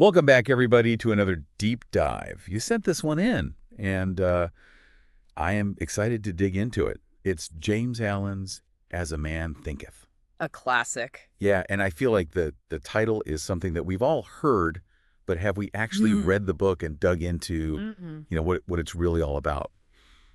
Welcome back, everybody, to another deep dive. You sent this one in, and I am excited to dig into it. It's James Allen's As a Man Thinketh. A classic. Yeah, and I feel like the title is something that we've all heard, but have we actually Mm. read the book and dug into, Mm-mm. what it's really all about?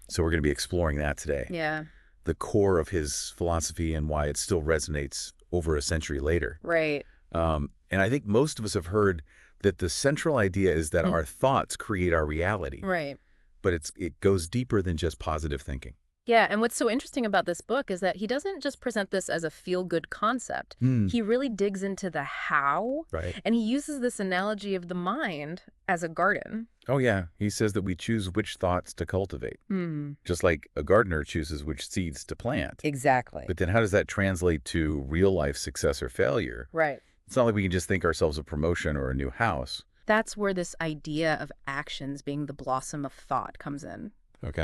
So we're going to be exploring that today. Yeah, The core of his philosophy and why it still resonates over a century later. right. And I think most of us have heard that the central idea is that Mm. our thoughts create our reality, Right. but it goes deeper than just positive thinking. Yeah, and what's so interesting about this book is that he doesn't just present this as a feel-good concept. Hmm. He really digs into the how, Right. and he uses this analogy of the mind as a garden. Oh, yeah. He says that we choose which thoughts to cultivate, Mm. just like a gardener chooses which seeds to plant. Exactly. But then how does that translate to real life success or failure? Right. It's not like we can just think ourselves a promotion or a new house. That's where this idea of actions being the blossom of thought comes in. Okay.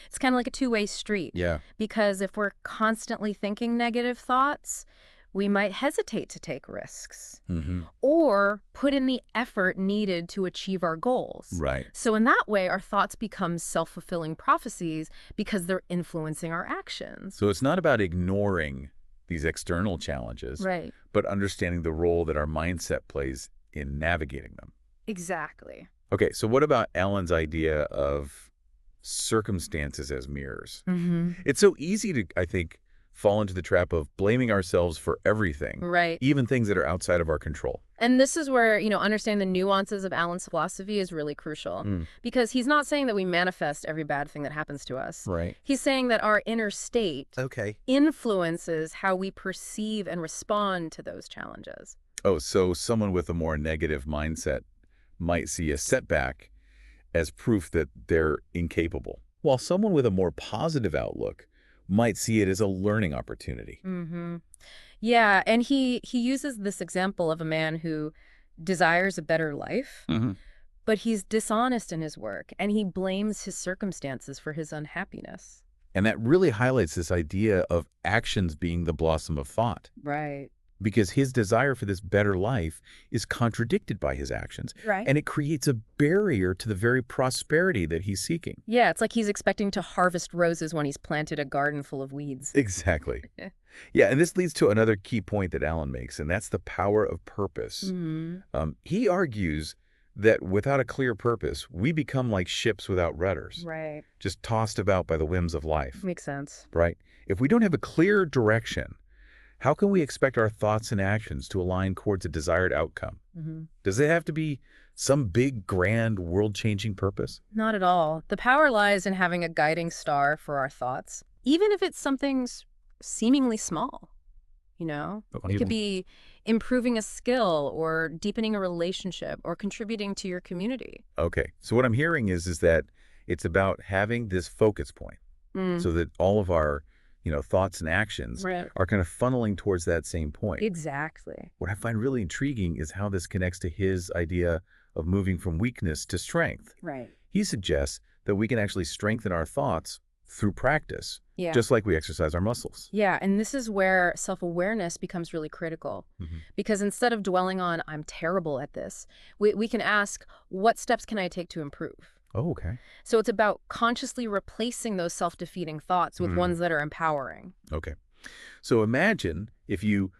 It's kind of like a two-way street. Yeah. Because if we're constantly thinking negative thoughts, we might hesitate to take risks Mm-hmm. or put in the effort needed to achieve our goals. Right. So in that way, our thoughts become self-fulfilling prophecies because they're influencing our actions. So it's not about ignoring these external challenges, Right. but understanding the role that our mindset plays in navigating them. Exactly. Okay, so what about Allen's idea of circumstances as mirrors? Mm-hmm. It's so easy to, I think, fall into the trap of blaming ourselves for everything, Right. even things that are outside of our control. And this is where, understanding the nuances of Allen's philosophy is really crucial. Mm. Because he's not saying that we manifest every bad thing that happens to us. Right. He's saying that our inner state Okay. influences how we perceive and respond to those challenges. Oh, so someone with a more negative mindset might see a setback as proof that they're incapable, while someone with a more positive outlook might see it as a learning opportunity. Mm-hmm. Yeah, and he uses this example of a man who desires a better life, Mm-hmm. but he's dishonest in his work, and he blames his circumstances for his unhappiness. And that really highlights this idea of actions being the blossom of thought, Right. because his desire for this better life is contradicted by his actions, Right. and it creates a barrier to the very prosperity that he's seeking. Yeah, it's like he's expecting to harvest roses when he's planted a garden full of weeds. Exactly. Yeah. Yeah, and this leads to another key point that Allen makes, and that's the power of purpose. Mm-hmm. He argues that without a clear purpose, we become like ships without rudders, Right. just tossed about by the whims of life, Makes sense. right? If we don't have a clear direction, how can we expect our thoughts and actions to align towards a desired outcome? Mm-hmm. Does it have to be some big, grand, world-changing purpose? Not at all. The power lies in having a guiding star for our thoughts, even if it's something seemingly small. It could be improving a skill or deepening a relationship or contributing to your community. Okay, so what I'm hearing is that it's about having this focus point Mm. so that all of our, thoughts and actions Right. are kind of funneling towards that same point. Exactly. What I find really intriguing is how this connects to his idea of moving from weakness to strength. Right. He suggests that we can actually strengthen our thoughts through practice, Yeah. just like we exercise our muscles. Yeah, and this is where self-awareness becomes really critical. Mhm. Because instead of dwelling on, I'm terrible at this, we can ask, what steps can I take to improve? Oh, okay. So it's about consciously replacing those self-defeating thoughts with ones that are empowering. Okay. So imagine if you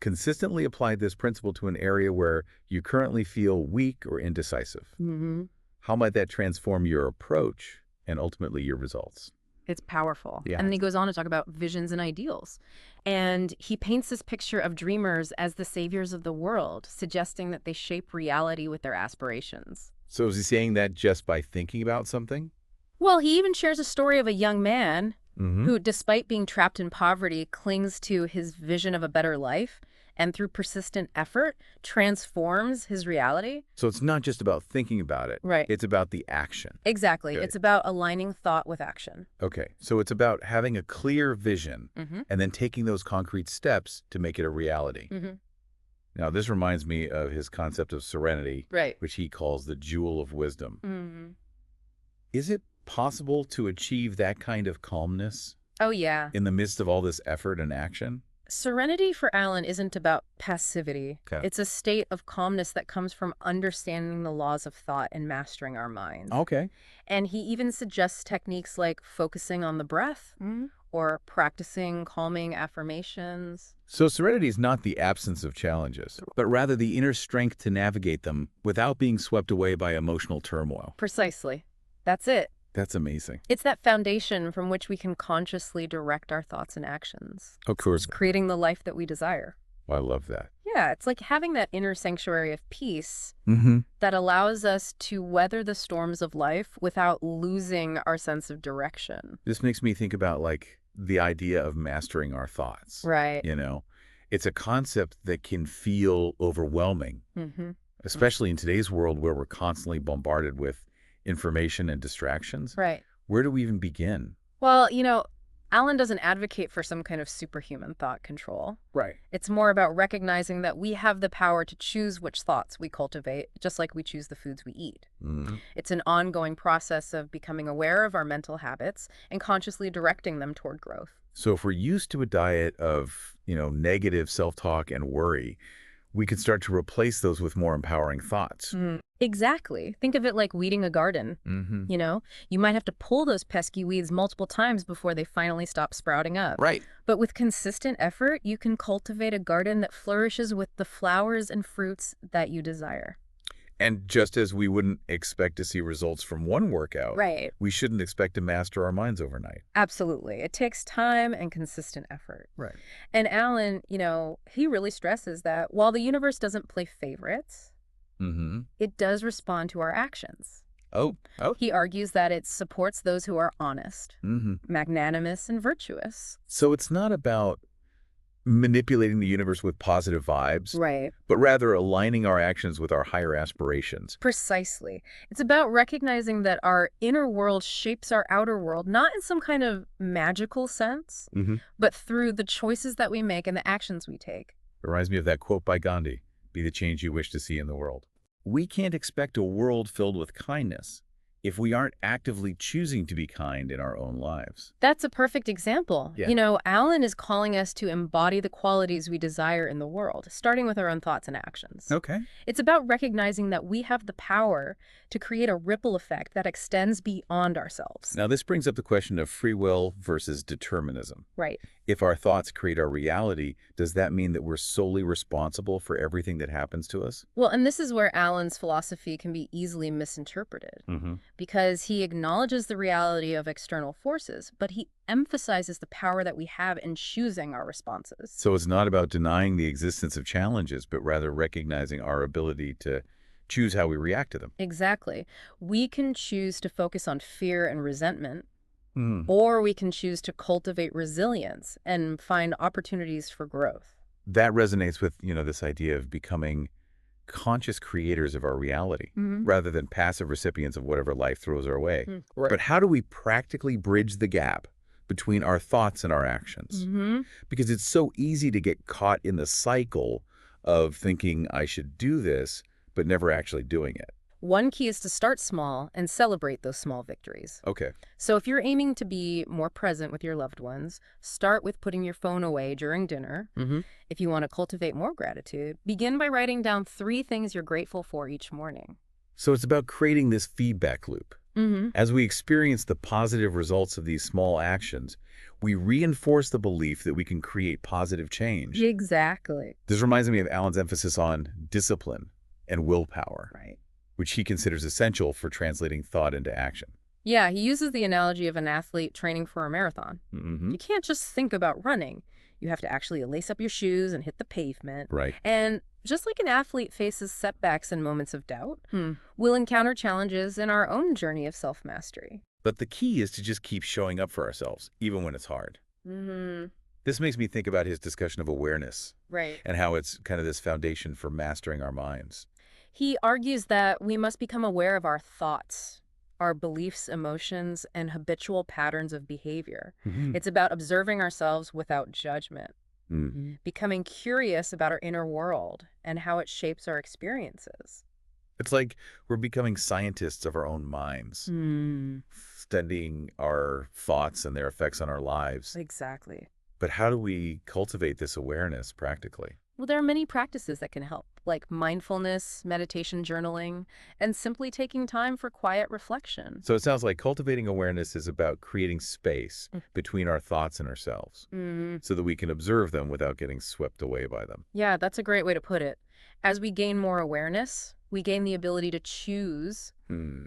consistently applied this principle to an area where you currently feel weak or indecisive. Mm-hmm. How might that transform your approach and ultimately your results? It's powerful. Yeah. And then he goes on to talk about visions and ideals. And he paints this picture of dreamers as the saviors of the world, suggesting that they shape reality with their aspirations. So is he saying that just by thinking about something? Well, he even shares a story of a young man Mm-hmm. who, despite being trapped in poverty, clings to his vision of a better life and through persistent effort transforms his reality. So it's not just about thinking about it. Right. It's about the action. Exactly. Good. It's about aligning thought with action. Okay. So it's about having a clear vision Mm-hmm. and then taking those concrete steps to make it a reality. Mm-hmm. Now, this reminds me of his concept of serenity, Right. which he calls the jewel of wisdom. Mm-hmm. Is it possible to achieve that kind of calmness Oh, yeah. in the midst of all this effort and action? Serenity for Alan isn't about passivity. Okay. It's a state of calmness that comes from understanding the laws of thought and mastering our mind. Okay. And he even suggests techniques like focusing on the breath or practicing calming affirmations. So serenity is not the absence of challenges, but rather the inner strength to navigate them without being swept away by emotional turmoil. Precisely. That's it. That's amazing. It's that foundation from which we can consciously direct our thoughts and actions, Of course. creating the life that we desire. I love that. Yeah, it's like having that inner sanctuary of peace Mm-hmm. that allows us to weather the storms of life without losing our sense of direction. This makes me think about like the idea of mastering our thoughts. Right. You know, it's a concept that can feel overwhelming, especially in today's world where we're constantly bombarded with information and distractions. Right. Where do we even begin? Well, Alan doesn't advocate for some kind of superhuman thought control. Right. It's more about recognizing that we have the power to choose which thoughts we cultivate, just like we choose the foods we eat. It's an ongoing process of becoming aware of our mental habits and consciously directing them toward growth. So if we're used to a diet of, negative self-talk and worry, we can start to replace those with more empowering thoughts. Exactly. Think of it like weeding a garden. You might have to pull those pesky weeds multiple times before they finally stop sprouting up. Right. But with consistent effort, you can cultivate a garden that flourishes with the flowers and fruits that you desire. And just as we wouldn't expect to see results from one workout, Right. we shouldn't expect to master our minds overnight. Absolutely. It takes time and consistent effort. Right. And Alan, he really stresses that while the universe doesn't play favorites, it does respond to our actions. Oh. He argues that it supports those who are honest, magnanimous, and virtuous. So it's not about manipulating the universe with positive vibes, Right. but rather aligning our actions with our higher aspirations. Precisely. It's about recognizing that our inner world shapes our outer world, not in some kind of magical sense, but through the choices that we make and the actions we take. It reminds me of that quote by Gandhi, "Be the change you wish to see in the world." We can't expect a world filled with kindness if we aren't actively choosing to be kind in our own lives. That's a perfect example. Yeah. Alan is calling us to embody the qualities we desire in the world, starting with our own thoughts and actions. Okay. It's about recognizing that we have the power to create a ripple effect that extends beyond ourselves. Now, this brings up the question of free will versus determinism. Right. If our thoughts create our reality, does that mean that we're solely responsible for everything that happens to us? Well, and this is where Alan's philosophy can be easily misinterpreted, because he acknowledges the reality of external forces, but he emphasizes the power that we have in choosing our responses. So it's not about denying the existence of challenges, but rather recognizing our ability to choose how we react to them. Exactly. We can choose to focus on fear and resentment, or we can choose to cultivate resilience and find opportunities for growth. That resonates with, this idea of becoming conscious creators of our reality, rather than passive recipients of whatever life throws our way. Right. But how do we practically bridge the gap between our thoughts and our actions? Because it's so easy to get caught in the cycle of thinking I should do this, but never actually doing it. One key is to start small and celebrate those small victories. Okay. So if you're aiming to be more present with your loved ones, start with putting your phone away during dinner. If you want to cultivate more gratitude, begin by writing down 3 things you're grateful for each morning. So it's about creating this feedback loop. As we experience the positive results of these small actions, we reinforce the belief that we can create positive change. Exactly. This reminds me of Alan's emphasis on discipline and willpower, Right. which he considers essential for translating thought into action. Yeah, he uses the analogy of an athlete training for a marathon. You can't just think about running. You have to actually lace up your shoes and hit the pavement. Right. And just like an athlete faces setbacks and moments of doubt, we'll encounter challenges in our own journey of self-mastery. But the key is to just keep showing up for ourselves, even when it's hard. This makes me think about his discussion of awareness Right. and how it's kind of this foundation for mastering our minds. He argues that we must become aware of our thoughts, our beliefs, emotions, and habitual patterns of behavior. It's about observing ourselves without judgment, becoming curious about our inner world and how it shapes our experiences. It's like we're becoming scientists of our own minds, studying our thoughts and their effects on our lives. Exactly. But how do we cultivate this awareness practically? Well, there are many practices that can help, like mindfulness, meditation, journaling, and simply taking time for quiet reflection. So it sounds like cultivating awareness is about creating space between our thoughts and ourselves so that we can observe them without getting swept away by them. Yeah, that's a great way to put it. As we gain more awareness, we gain the ability to choose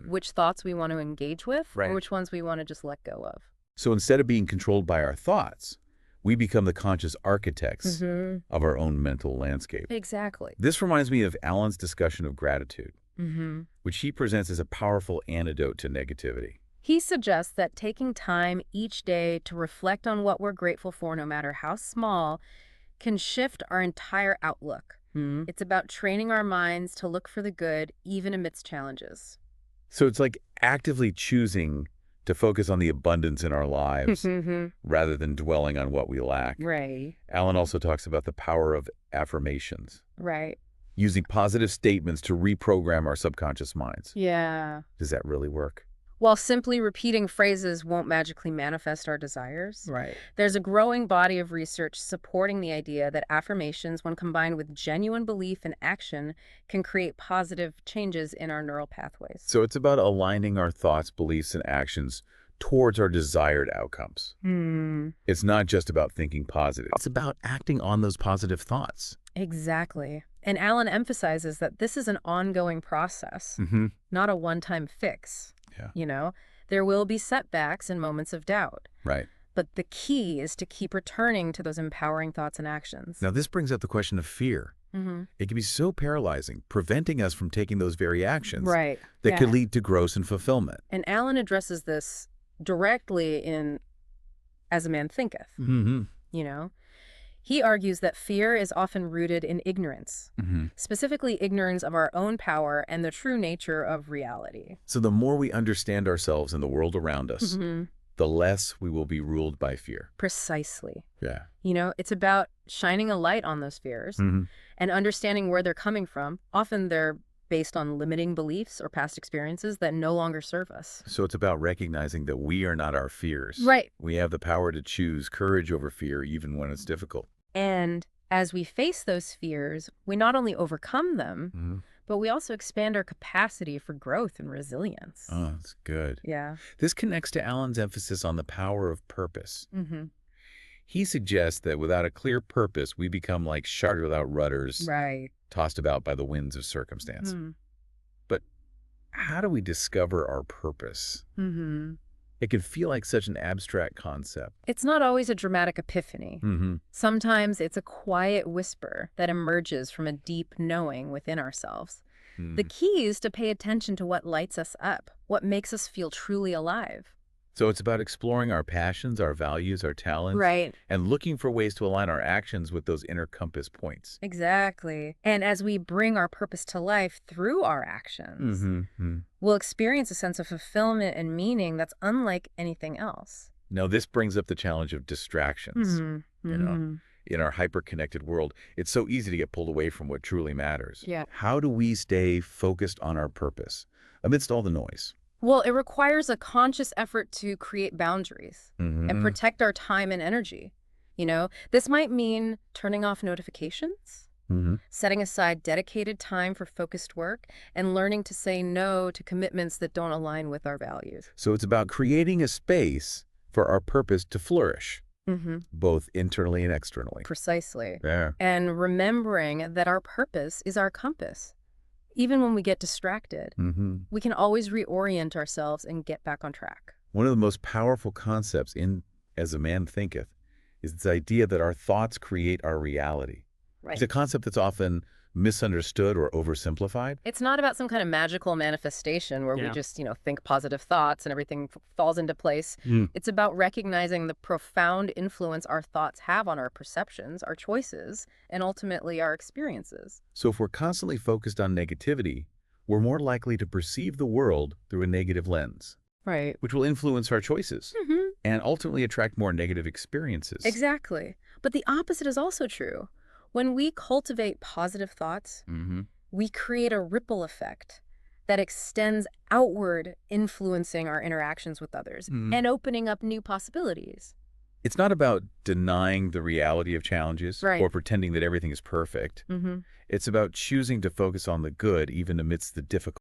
which thoughts we want to engage with Right. or which ones we want to just let go of. So instead of being controlled by our thoughts, we become the conscious architects of our own mental landscape. Exactly. This reminds me of Alan's discussion of gratitude, Mm-hmm. which he presents as a powerful antidote to negativity. He suggests that taking time each day to reflect on what we're grateful for, no matter how small, can shift our entire outlook. It's about training our minds to look for the good, even amidst challenges. So it's like actively choosing to focus on the abundance in our lives rather than dwelling on what we lack. Right. Alan also talks about the power of affirmations, Right. using positive statements to reprogram our subconscious minds. Yeah. Does that really work? While simply repeating phrases won't magically manifest our desires, Right. there's a growing body of research supporting the idea that affirmations, when combined with genuine belief and action, can create positive changes in our neural pathways. So it's about aligning our thoughts, beliefs, and actions towards our desired outcomes. It's not just about thinking positive. It's about acting on those positive thoughts. Exactly. And Alan emphasizes that this is an ongoing process, not a one-time fix. Yeah. You know, there will be setbacks and moments of doubt. Right. But the key is to keep returning to those empowering thoughts and actions. Now, this brings up the question of fear. It can be so paralyzing, preventing us from taking those very actions Right. that could lead to growth and fulfillment. And Alan addresses this directly in As a Man Thinketh. You know, he argues that fear is often rooted in ignorance, specifically ignorance of our own power and the true nature of reality. So the more we understand ourselves and the world around us, the less we will be ruled by fear. Precisely. Yeah. You know, it's about shining a light on those fears and understanding where they're coming from. Often they're based on limiting beliefs or past experiences that no longer serve us. So it's about recognizing that we are not our fears. Right. We have the power to choose courage over fear, even when it's difficult. And as we face those fears, we not only overcome them, but we also expand our capacity for growth and resilience. Oh, that's good. Yeah. This connects to Alan's emphasis on the power of purpose. He suggests that without a clear purpose, we become like sharks without rudders, Right. tossed about by the winds of circumstance. But how do we discover our purpose? It can feel like such an abstract concept. It's not always a dramatic epiphany. Sometimes it's a quiet whisper that emerges from a deep knowing within ourselves. The key is to pay attention to what lights us up, what makes us feel truly alive. So it's about exploring our passions, our values, our talents, Right. and looking for ways to align our actions with those inner compass points. Exactly. And as we bring our purpose to life through our actions, we'll experience a sense of fulfillment and meaning that's unlike anything else. Now, this brings up the challenge of distractions. You know, in our hyper-connected world, it's so easy to get pulled away from what truly matters. Yeah. How do we stay focused on our purpose amidst all the noise? Well, it requires a conscious effort to create boundaries and protect our time and energy. You know, this might mean turning off notifications, setting aside dedicated time for focused work, and learning to say no to commitments that don't align with our values. So it's about creating a space for our purpose to flourish, both internally and externally. Precisely. Yeah. And remembering that our purpose is our compass. Even when we get distracted, we can always reorient ourselves and get back on track. One of the most powerful concepts in As a Man Thinketh is this idea that our thoughts create our reality. Right. It's a concept that's often misunderstood or oversimplified. It's not about some kind of magical manifestation where we just, think positive thoughts and everything falls into place. It's about recognizing the profound influence our thoughts have on our perceptions, our choices, and ultimately our experiences. So if we're constantly focused on negativity, we're more likely to perceive the world through a negative lens, Right. which will influence our choices and ultimately attract more negative experiences. Exactly. But the opposite is also true. When we cultivate positive thoughts, we create a ripple effect that extends outward, influencing our interactions with others and opening up new possibilities. It's not about denying the reality of challenges Right. or pretending that everything is perfect. Mm-hmm. It's about choosing to focus on the good even amidst the difficult.